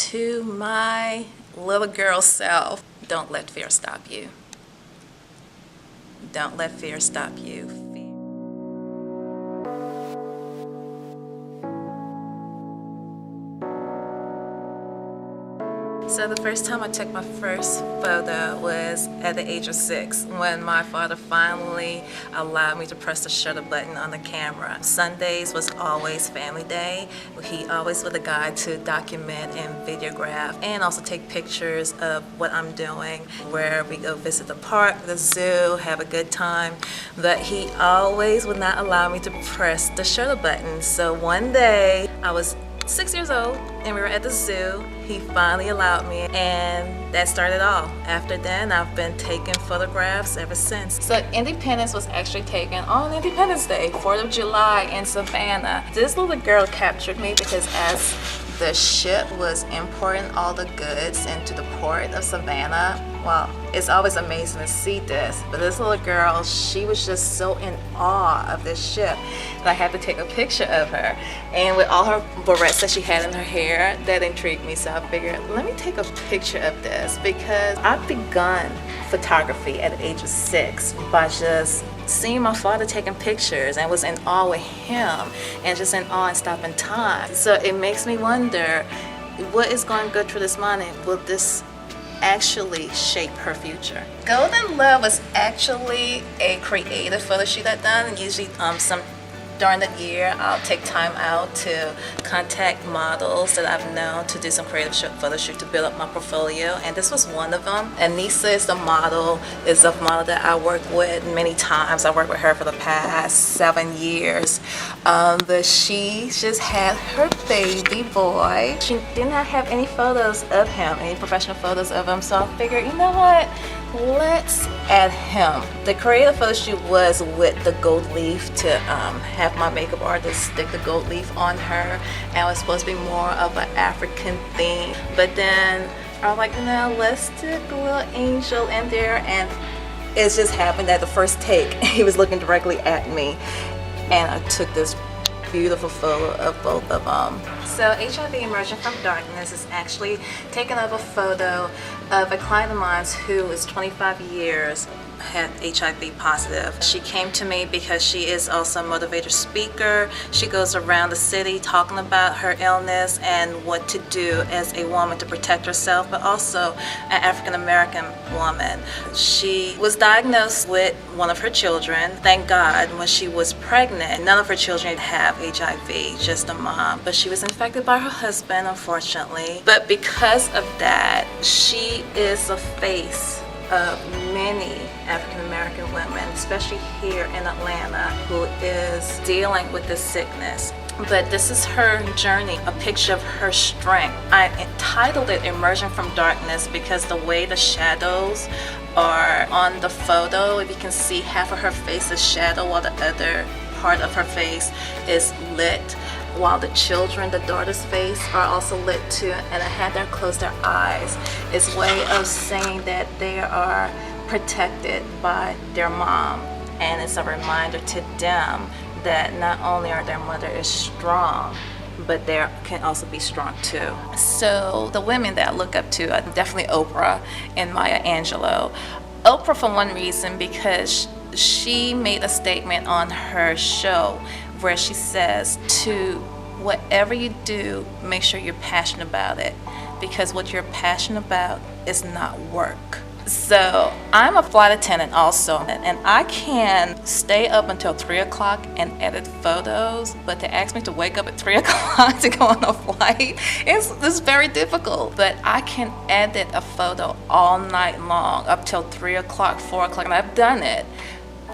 to my little girl self, don't let fear stop you. Don't let fear stop you. So the first time I took my first photo was at the age of 6 when my father finally allowed me to press the shutter button on the camera. Sundays was always family day. He always was a guy to document and videograph and also take pictures of what I'm doing, where we go visit the park, the zoo, have a good time. But he always would not allow me to press the shutter button. So one day I was 6 years old and we were at the zoo. He finally allowed me, and that started all. After then, I've been taking photographs ever since. So Independence was actually taken on Independence Day, 4th of July in Savannah. This little girl captured me because as the ship was importing all the goods into the port of Savannah, well, it's always amazing to see this, but this little girl, she was just so in awe of this ship that I had to take a picture of her. And with all her barrettes that she had in her hair, that intrigued me, so I figured, let me take a picture of this, because I've begun photography at the age of 6 by just seeing my father taking pictures and was in awe with him and just in awe and stopping time. So it makes me wonder, what is going to go through this mind, and will this actually shape her future? Golden Love was actually a creative photo shoot I've done, and usually during the year I'll take time out to contact models that I've known to do some creative photo shoot to build up my portfolio, and this was one of them. Anissa is a model that I work with many times. I worked with her for the past 7 years, but she just had her baby boy. She did not have any photos of him, any professional photos of him, so I figured, you know what, let's add him. The creative photo shoot was with the gold leaf, to have my makeup artist stick the gold leaf on her, and it was supposed to be more of an African theme. But then I was like, no, let's stick a little angel in there, and it just happened that the first take, he was looking directly at me, and I took this beautiful photo of both of them. So HIV Emerging from Darkness is actually taking up a photo of a client of mine who is 25 years had HIV positive. She came to me because she is also a motivator speaker. She goes around the city talking about her illness and what to do as a woman to protect herself, but also an African American woman. She was diagnosed with one of her children. Thank God, when she was pregnant, none of her children have HIV, just the mom. But she was infected by her husband, unfortunately. But because of that, she is a face of many African American women, especially here in Atlanta, who is dealing with this sickness. But this is her journey, a picture of her strength. I entitled it Emerging from Darkness because the way the shadows are on the photo, if you can see, half of her face is shadow while the other part of her face is lit, while the children, the daughter's face, are also lit too, and I had them close their eyes. It's a way of saying that they are protected by their mom, and it's a reminder to them that not only are their mother is strong, but they can also be strong too. So the women that I look up to are definitely Oprah and Maya Angelou. Oprah for one reason, because she made a statement on her show where she says, to whatever you do, make sure you're passionate about it, because what you're passionate about is not work. So I'm a flight attendant also, and I can stay up until 3 o'clock and edit photos, but to ask me to wake up at 3 o'clock to go on a flight, it's very difficult. But I can edit a photo all night long up till 3 o'clock, 4 o'clock, and I've done it.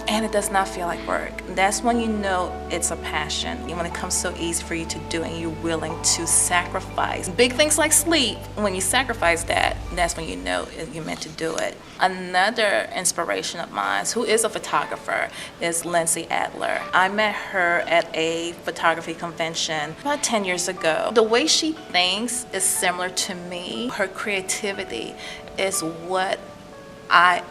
And it does not feel like work. That's when you know it's a passion. When it comes so easy for you to do and you're willing to sacrifice big things like sleep, when you sacrifice that, that's when you know you're meant to do it. Another inspiration of mine, who is a photographer, is Lindsay Adler. I met her at a photography convention about 10 years ago. The way she thinks is similar to me. Her creativity is what I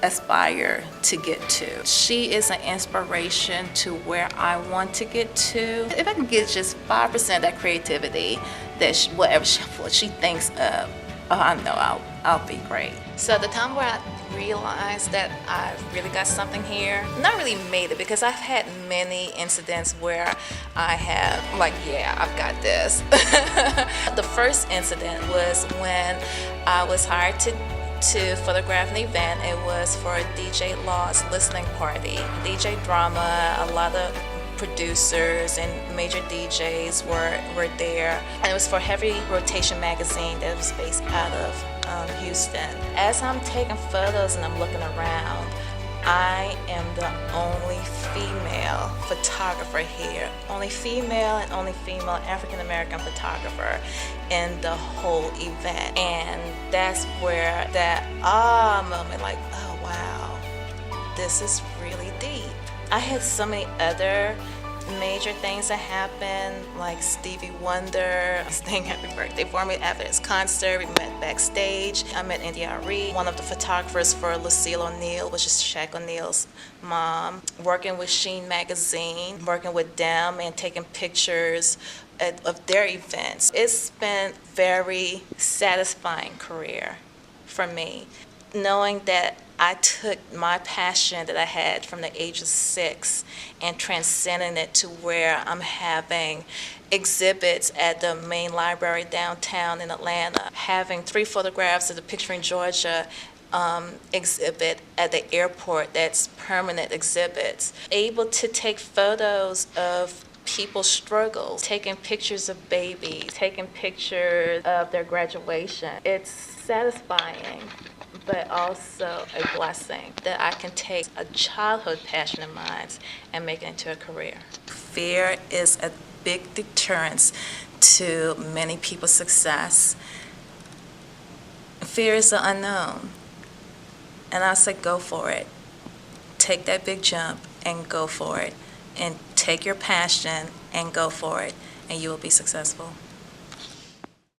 aspire to get to. She is an inspiration to where I want to get to. If I can get just 5% of that creativity, that whatever she thinks of, oh, I know I'll be great. So the time where I realized that I really got something here, not really made it, because I've had many incidents where I have, like, yeah, I've got this. The first incident was when I was hired to photograph an event. It was for DJ Law's listening party. DJ Drama, a lot of producers and major DJs were there, and it was for Heavy Rotation magazine that was based out of Houston. As I'm taking photos and I'm looking around, I am the only female photographer here, only female and only female African American photographer in the whole event. And that's where that moment, like, oh wow, this is really deep. I had so many other major things that happened, like Stevie Wonder saying happy birthday for me after his concert. We met backstage. I met India Reed, one of the photographers for Lucille O'Neal, which is Shaq O'Neal's mom, working with Sheen magazine, working with them and taking pictures of their events. It's been a very satisfying career for me, knowing that I took my passion that I had from the age of 6 and transcending it to where I'm having exhibits at the main library downtown in Atlanta, having 3 photographs of the Picturing Georgia exhibit at the airport that's permanent exhibits, able to take photos of people's struggles, taking pictures of babies, taking pictures of their graduation. It's satisfying, but also a blessing that I can take a childhood passion of mine and make it into a career. Fear is a big deterrence to many people's success. Fear is the unknown. And I say go for it. Take that big jump and go for it. And take your passion and go for it, and you will be successful.